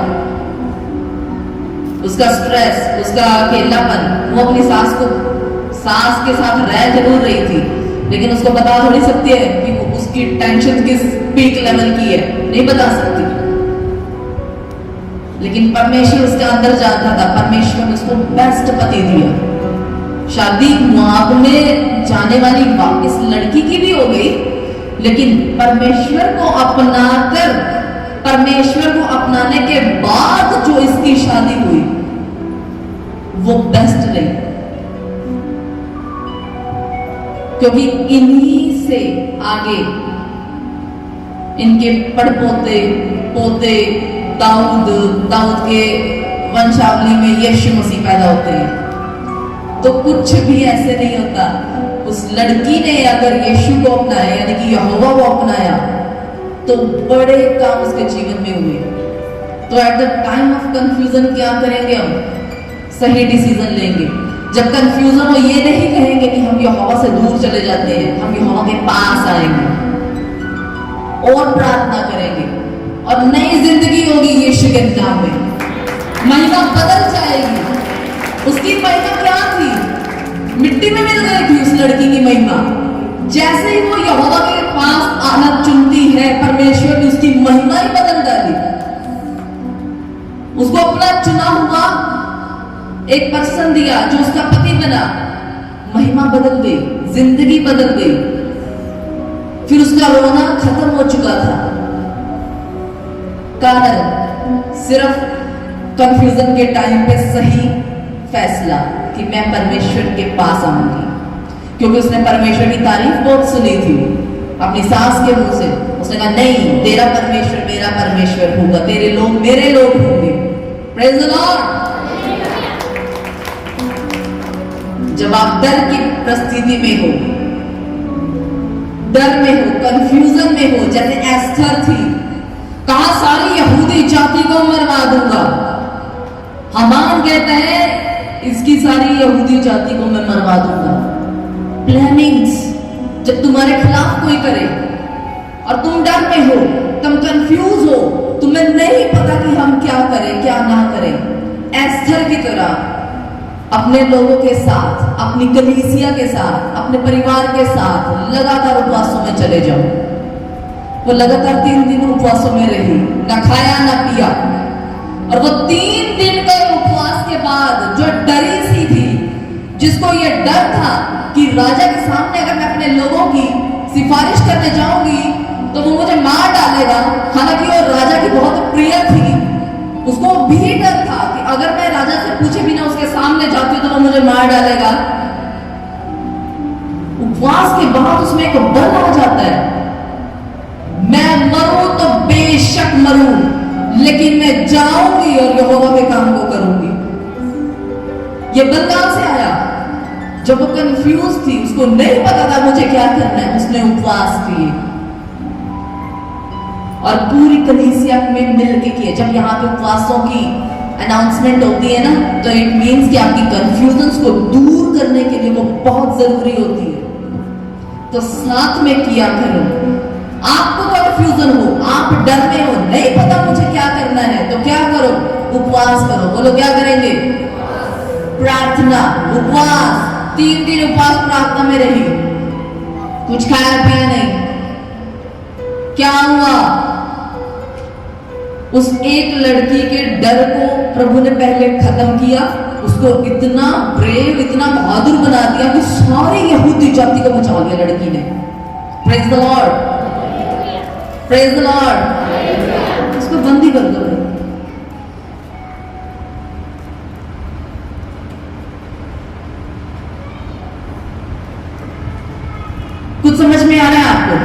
उसका स्ट्रेस, उसका अकेलापन, वो अपनी सास के साथ रह जरूर रही थी, लेकिन उसको बता थोड़ी सकती है कि उसकी टेंशन किस पीक लेवल की है, नहीं बता सकती। लेकिन परमेश्वर उसके अंदर जानता था, परमेश्वर ने उसको बेस्ट पति दिया। शादी मुआब में जाने वाली इस लड़की की भी हो गई, लेकिन परमेश्वर को अपनाकर, परमेश्वर को अपनाने के बाद जो इसकी शादी हुई वो बेस्ट रही, क्योंकि इन्हीं से आगे इनके पड़पोते पोते दाऊद के वंशावली में यीशु मसीह पैदा होते हैं। तो कुछ भी ऐसे नहीं होता। उस लड़की ने अगर यीशु को अपनाया, यानी कि यहोवा को अपनाया, तो बड़े काम उसके जीवन में हुए। तो at the time of confusion क्या करेंगे हम? सही डिसीजन लेंगे। जब कंफ्यूजन हो, ये नहीं कहेंगे कि हम यहोवा से दूर चले जाते हैं, हम यहोवा के पास आएंगे और प्रार्थना करेंगे और नई जिंदगी होगी यीशु के नाम में। महिमा बदल जाएगी। उसकी महिमा क्या थी? मिट्टी में मिल गई थी उस लड़की की महिमा। जैसे ही वो यहोवा के पास आना चुनती है, परमेश्वर ने उसकी महिमा ही बदल डाली। उसको अपना चुना हुआ एक पर्सन दिया जो उसका पति बना, महिमा बदल गई, जिंदगी बदल गई। फिर उसका रोना खत्म हो चुका था। कारण सिर्फ कंफ्यूजन के टाइम पे सही फैसला। कि मैं परमेश्वर के पास आऊंगी, क्योंकि उसने परमेश्वर की तारीफ बहुत सुनी थी अपनी सास के मुंह से। उसने कहा नहीं, तेरा परमेश्वर मेरा परमेश्वर होगा, तेरे लोग मेरे लोग होंगे। Praise the Lord. जब आप डर की परिस्थिति में हो, डर में हो, कंफ्यूजन में हो, जैसे एस्थर थी, कहा सारी यहूदी जाति को मरवा दूंगा। हामान कहता है इसकी सारी यहूदी जाति को मैं मरवा दूंगा। प्लानिंग्स जब तुम्हारे खिलाफ कोई करे और तुम डर में हो, तुम कंफ्यूज हो, तुम्हें नहीं पता कि हम क्या करें क्या ना करें, एस्थर की तरह अपने लोगों के साथ, अपनी कलीसिया के साथ, अपने परिवार के साथ लगातार उपवासों में चले जाओ। वो लगातार 3 दिन उपवासों में रही, ना खाया ना पिया। और वो 3 दिन के उपवास के बाद जो डरी सी थी, जिसको ये डर था कि राजा के सामने अगर मैं अपने लोगों की सिफारिश करने जाऊंगी तो वो मुझे मार डालेगा। हालांकि वो राजा की बहुत प्रिय थी, उसको भी डर था कि अगर मैं राजा से पूछे बिना उसके सामने जाती हूँ तो वो मुझे मार डालेगा। उपवास के बाद उसमें एक बल आ जाता है, मैं मरूं तो बेशक मरूं, लेकिन मैं जाऊंगी और यहोवा के काम को करूंगी। ये बल कहां से आया? जब वो कंफ्यूज थी, उसको नहीं पता था मुझे क्या करना है, उसने उपवास किए और पूरी कलीसिया में मिलके किए। जब यहाँ पे उपवासों की अनाउंसमेंट होती है ना, तो इट मींस कि आपकी कंफ्यूजन्स को दूर करने के लिए वो बहुत जरूरी होती है। तो साथ में किया करो। आपको कंफ्यूजन हो, आप डर में हो, नहीं पता मुझे क्या करना है, तो क्या करो? उपवास करो। बोलो क्या करेंगे? प्रार्थना, उपवास। 3 दिन उपवास प्रार्थना में रही, कुछ खाया पिया नहीं। क्या हुआ? उस एक लड़की के डर को प्रभु ने पहले खत्म किया, उसको इतना ब्रेव, इतना बहादुर बना दिया कि सारी यहूदी जाति को बचा लिया लड़की ने। Praise the Lord, praise the Lord. उसको बंदी कर दो। कुछ समझ में आ रहा है आपको?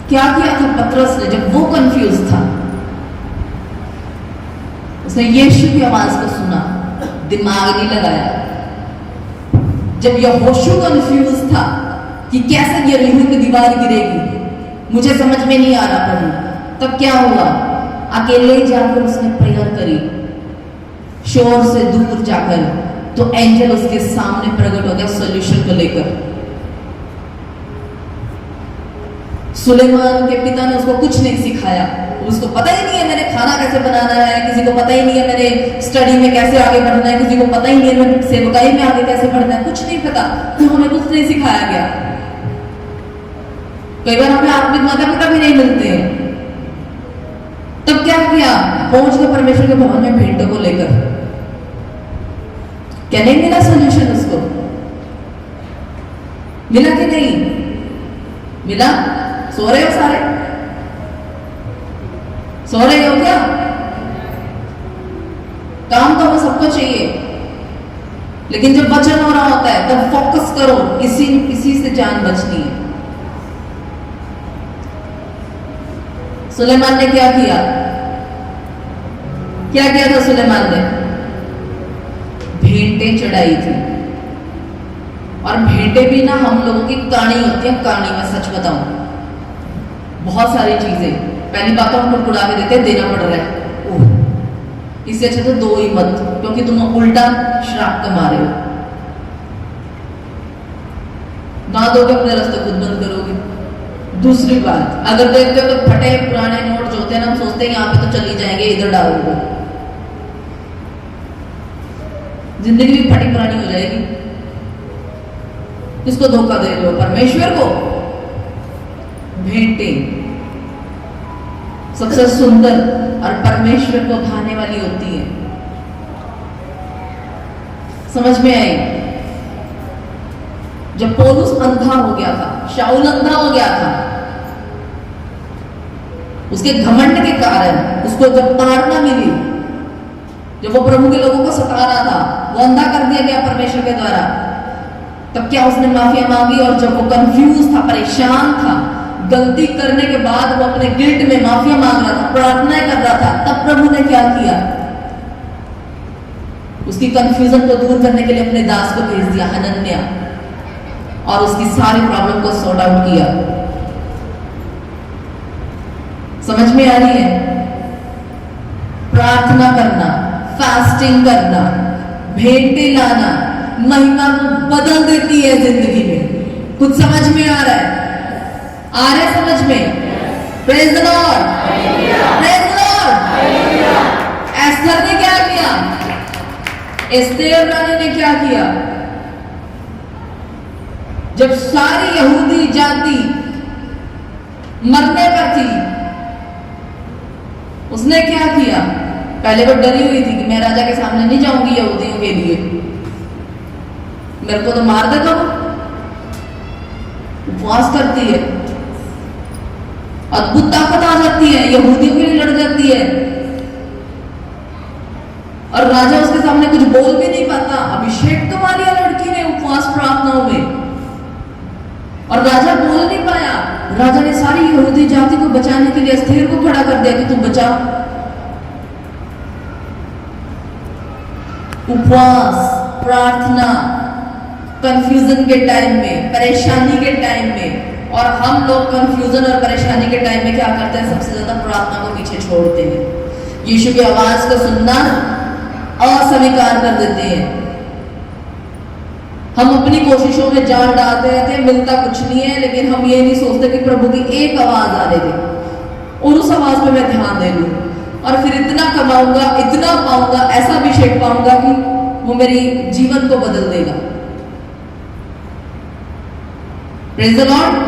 क्या किया था पतरस ने जब वो कंफ्यूज था? उसने यीशु की आवाज को सुना, दिमाग नहीं लगाया। जब यहोशू कंफ्यूज था कि कैसे यरीहो की दीवार गिरेगी, मुझे समझ में नहीं आ रहा प्रभु, तब क्या हुआ? अकेले जाकर उसने प्रेयर करी, शोर से दूर जाकर, तो एंजल उसके सामने प्रकट हो गया सॉल्यूशन को लेकर। सुलेमान के पिता ने उसको कुछ नहीं सिखाया, उसको पता ही नहीं है मैंने खाना कैसे बनाना है, किसी को पता ही नहीं है मैंने स्टडी में कैसे आगे बढ़ना है, किसी को पता ही नहीं है मैंने सेवकाई में आगे कैसे बढ़ना है, कुछ नहीं पता, तो हमें कुछ नहीं सिखाया गया। कई बार हमें आत्मिक माता पिता भी नहीं मिलते हैं। तब क्या किया? पहुंच गए परमेश्वर के भवन में भेंटों को लेकर। क्या नहीं मिला सोल्यूशन? उसको मिला कि नहीं मिला? सो रहे हो सारे? सो रहे हो क्या? काम तो हमें सबको चाहिए, लेकिन जब वचन हो रहा होता है तब फोकस करो, इसी से जान बचनी है। सुलेमान ने क्या किया? क्या किया था सुलेमान ने? भेंटें चढ़ाई थी। और भेंटें भी ना हम लोगों की कहानी होती है, कहानी में सच बताऊं बहुत सारी चीजें। पहली बात तो हम लोग उड़ा के देते, देना पड़ रहा है, इससे अच्छा तो दो ही मत, क्योंकि तुम उल्टा श्राप कमा रहे हो। ना दोगे अपने रास्ते खुद बंद करोगे। दूसरी बात, अगर देखते हो तो फटे पुराने नोट जो होते हैं ना, हम सोचते हैं यहाँ पे तो चली जाएंगे, इधर डालोगे, जिंदगी भी फटी पुरानी हो जाएगी। किसको धोखा दे रहे हो? परमेश्वर को। भेंटें सबसे सुंदर और परमेश्वर को भाने वाली होती है। समझ में आई? जब पौलुस अंधा हो गया था, शाऊल अंधा हो गया था, उसके घमंड के कारण उसको जब ताड़ना मिली, जब वो प्रभु के लोगों को सता रहा था, वो अंधा कर दिया गया परमेश्वर के द्वारा, तब क्या उसने माफिया मांगी। और जब वो कंफ्यूज था, परेशान था, गलती करने के बाद वो अपने गिल्ट में माफिया मांग रहा था, प्रार्थनाएं कर रहा था, तब प्रभु ने क्या किया, उसकी कंफ्यूजन को दूर करने के लिए अपने दास को भेज दिया, हनन्या, और उसकी सारी प्रॉब्लम को सॉर्ट आउट किया। समझ में आ रही है? प्रार्थना करना, फास्टिंग करना, भेंटे लाना महिमा को बदल देती है जिंदगी में। कुछ समझ में आ रहा है? आ रहा है समझ में? Praise the Lord, praise the Lord. Esther ने क्या किया? एस्तेर रानी ने क्या किया? जब सारी यहूदी जाति मरने पर थी, उसने क्या किया? पहले वो डरी हुई थी कि मैं राजा के सामने नहीं जाऊंगी यहूदियों के लिए, मेरे को तो मार देगा वो। उपवास करती है, अद्भुत ताकत आ जाती है, यहूदियों के लिए लड़ जाती है, और राजा उसके सामने कुछ बोल भी नहीं पाता। अभिषेक तो मारिया लड़की ने उपवास प्रार्थनाओं में, और राजा बोल नहीं पाया। राजा ने सारी यहूदी जाति को बचाने के लिए एस्थेर को खड़ा कर दिया कि तुम बचाओ। उपवास, प्रार्थना, कंफ्यूजन के टाइम में, परेशानी के टाइम में, और हम लोग कंफ्यूजन और परेशानी के टाइम में क्या करते हैं? सबसे ज्यादा प्रार्थना को पीछे छोड़ते हैं। यीशु की आवाज को सुनना अस्वीकार कर देते हैं। हम अपनी कोशिशों में जान डालते रहते हैं, मिलता कुछ नहीं है, लेकिन हम ये नहीं सोचते कि प्रभु की एक आवाज आने दे और उस आवाज पे मैं ध्यान दे लूं, और फिर इतना कमाऊंगा, इतना पाऊंगा, ऐसा अभिषेक पाऊंगा कि वो मेरी जीवन को बदल देगा। Praise the Lord.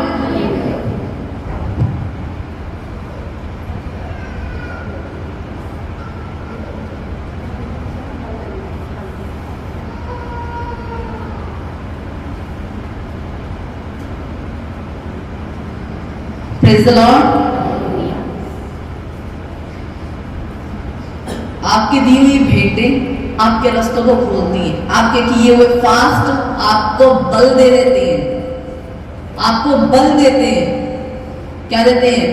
Praise the Lord. आपकी दी हुई भेंटें आपके रास्तों को खोलती हैं, आपके किए हुए फास्ट आपको बल दे देते हैं, आपको बल देते हैं। क्या देते हैं?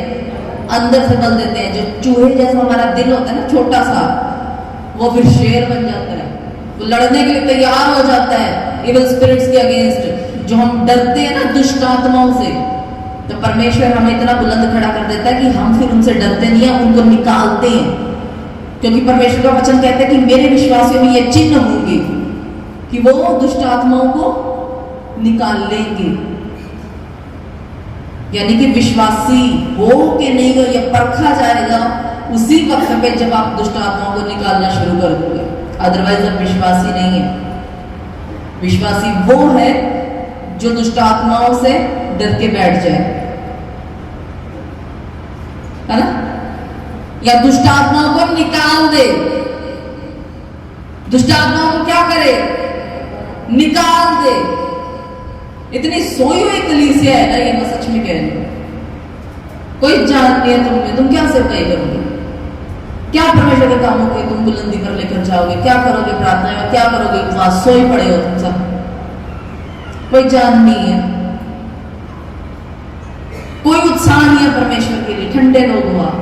अंदर से बल देते हैं। जो चूहे जैसा हमारा दिल होता है ना, छोटा सा, वो फिर शेर बन जाता है, वो लड़ने के लिए तैयार हो जाता है इविल स्पिरिट्स के अगेंस्ट। जो हम डरते हैं ना दुष्ट आत्माओं से, तो परमेश्वर हमें इतना बुलंद खड़ा कर देता है कि हम फिर उनसे डरते नहीं है, उनको निकालते हैं। क्योंकि परमेश्वर का वचन कहता है कि मेरे विश्वासियों में ये चिन्ह होंगे कि वो दुष्ट आत्माओं को निकाल लेंगे। यानी कि विश्वासी हो कि नहीं हो ये परखा जाएगा उसी वक्त पे जब आप दुष्ट आत्माओं को निकालना शुरू कर दोगे। अदरवाइज आप विश्वासी नहीं है। विश्वासी वो है जो दुष्ट आत्माओं से डर के बैठ जाए, है ना, या दुष्ट आत्माओं को निकाल दे। दुष्ट आत्माओं को क्या करे? निकाल दे। इतनी सोई हुई कलीसिया है ना ये, मैं सच में कह रही हूं। कोई जान नहीं है तुम में, तुम क्या सेवकाई करोगे? क्या परमेश्वर के कामों को तुम बुलंदी पर लेकर जाओगे? क्या करोगे प्रार्थना में? क्या करोगे उपवास? सोई पड़े हो तुम सब, कोई जान नहीं है, कोई उत्साह नहीं है परमेश्वर के लिए। ठंडे लोग हो आप।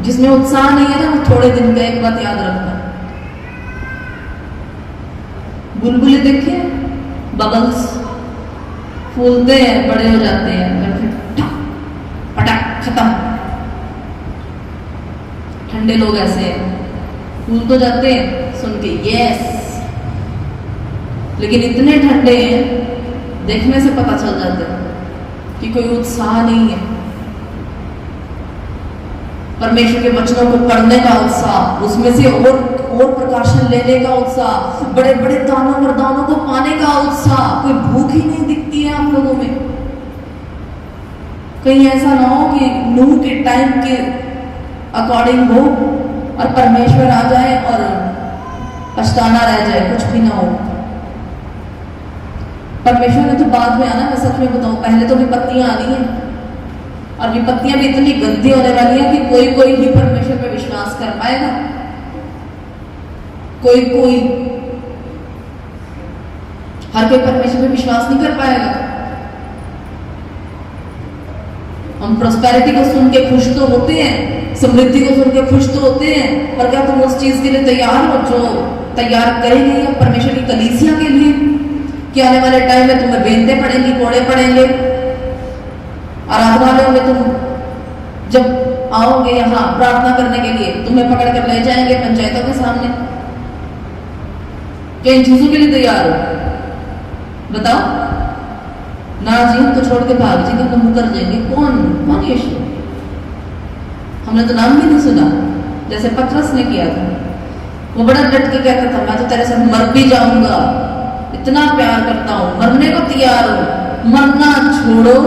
जिसमें उत्साह नहीं है ना, वो थोड़े दिन का, एक बात याद रखना, बुलबुले देखिए, बबल्स फूलते हैं, बड़े हो जाते हैं, फिर पटक खत्म। ठंडे लोग ऐसे हैं, फूल तो जाते हैं सुन के यस, लेकिन इतने ठंडे हैं देखने से पता चल जाता है कि कोई उत्साह नहीं है। परमेश्वर के वचनों को पढ़ने का उत्साह, उसमें से और प्रकाशन लेने का उत्साह, बड़े बड़े दानों वरदानों को पाने का उत्साह, कोई भूख ही नहीं दिखती है आप लोगों में। कहीं ऐसा ना हो कि नूह के टाइम के अकॉर्डिंग हो और परमेश्वर आ जाए और पछताना रह जाए, कुछ भी ना हो। परमेश्वर ने तो बाद में आना, मैं सच में बताऊं, पहले तो विपत्तियां आनी है, और विपत्तियां भी इतनी गंदी होने वाली है कि कोई कोई ही परमेश्वर पे विश्वास कर पाएगा, कोई कोई, हर कोई परमेश्वर पे विश्वास नहीं कर पाएगा। हम प्रोस्पेरिटी को सुन के खुश तो होते हैं, समृद्धि को सुन के खुश तो होते हैं, पर क्या तुम उस चीज के लिए तैयार हो जो तैयार करेंगे या परमेश्वर की कलीसिया के लिए, कि आने वाले टाइम में तुम्हें बेनते पड़ेंगी, कोड़े पड़ेंगे, आराधनालयों में तुम जब आओगे यहाँ प्रार्थना करने के लिए तुम्हें पकड़ कर ले जाएंगे पंचायतों के सामने, क्या इन चीजों के लिए तैयार हो? बताओ ना जी, हम तो छोड़ के भाग जाएंगे, हम मुकर जाएंगे। कौन कौन यीशु? हमने तो नाम भी नहीं सुना, जैसे पतरस ने किया था। वो बड़ा डट के कहता था, मैं तो तेरे साथ मर भी जाऊंगा, इतना प्यार करता हूं, मरने को तैयार हूं, मरना छोड़ो,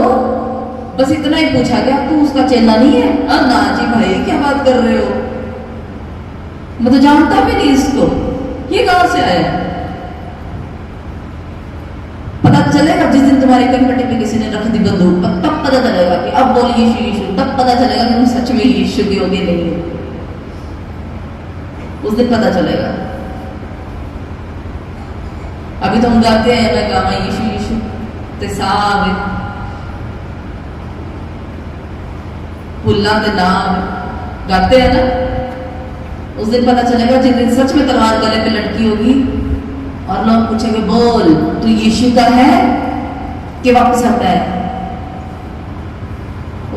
बस इतना ही पूछा गया, तू उसका चेला नहीं है? ना जी भाई, क्या बात कर रहे हो, मैं तो जानता भी नहीं इसको, ये कहां से आया? पता चलेगा जिस दिन तुम्हारी कनपट्टी पे किसी ने रख दी बंदूक, तब पता चलेगा कि अब बोल यीशु यीशु, तब पता चलेगा कि तुम सच में यीशु के होगे नहीं हो, उस दिन पता चलेगा। अभी तो हम गाते हैं, मैं गावा यीशु यीशु ते सावे फुल्ला दे नाम गाते हैं ना, उस दिन पता चलेगा जिस दिन सच में तलवार गले पे लटकी होगी और लोग पूछेंगे, बोल तू यीशु का है कि वापस आता है?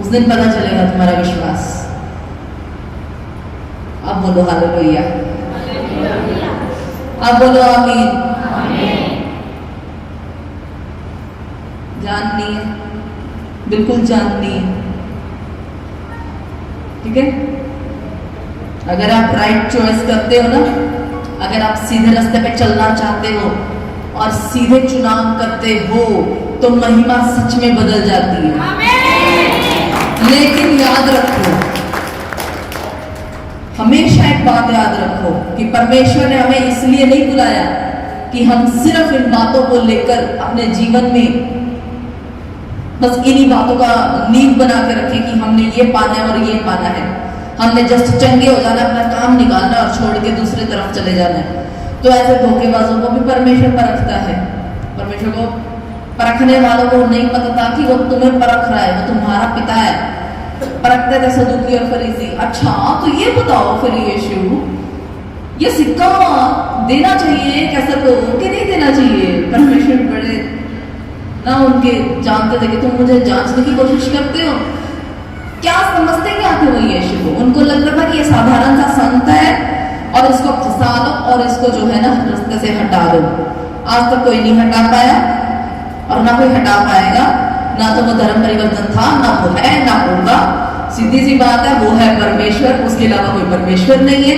उस दिन पता चलेगा तुम्हारा विश्वास। अब बोलो हालेलुया, अब बोलो आमीन। जाननी है, बिल्कुल जाननी है, ठीक है? अगर आप राइट चॉइस करते हो ना, अगर आप सीधे रास्ते पे चलना चाहते हो और सीधे चुनाव करते हो तो महिमा सच में बदल जाती है। लेकिन याद रखो, हमेशा एक बात याद रखो कि परमेश्वर ने हमें इसलिए नहीं बुलाया कि हम सिर्फ इन बातों को लेकर अपने जीवन में बस इन्हीं बातों का नींव बना के रखें कि हमने ये पाना है और ये पाना है, हमने जस्ट चंगे हो जाना, अपना काम निकालना और छोड़ के दूसरी तरफ चले जाना है। तो ऐसे धोखेबाजों को भी परमेश्वर परखता है। परमेश्वर को परखने वालों को नहीं पता था कि वो तुम्हें परख रहा है, वो तुम्हारा पिता है। परखते थे सदूकी और फरीसी। अच्छा तो ये बताओ फिर यीशु, ये सिक्का देना चाहिए कैसे को कि नहीं देना चाहिए? परमेश्वर बड़े ना उनके जानते थे कि तुम मुझे जांचने की कोशिश करते हो, क्या समझते क्या थे वो यीशु को? उनको लग रहा था कि ये साधारण सा संत है और इसको फंसा लो और इसको जो है ना रास्ते से हटा दो। आज तक कोई नहीं हटा पाया और ना कोई हटा पाएगा, ना तो वो धर्म परिवर्तन था, ना वो है, ना होगा। सीधी सी बात है, वो है परमेश्वर, उसके अलावा कोई परमेश्वर नहीं है।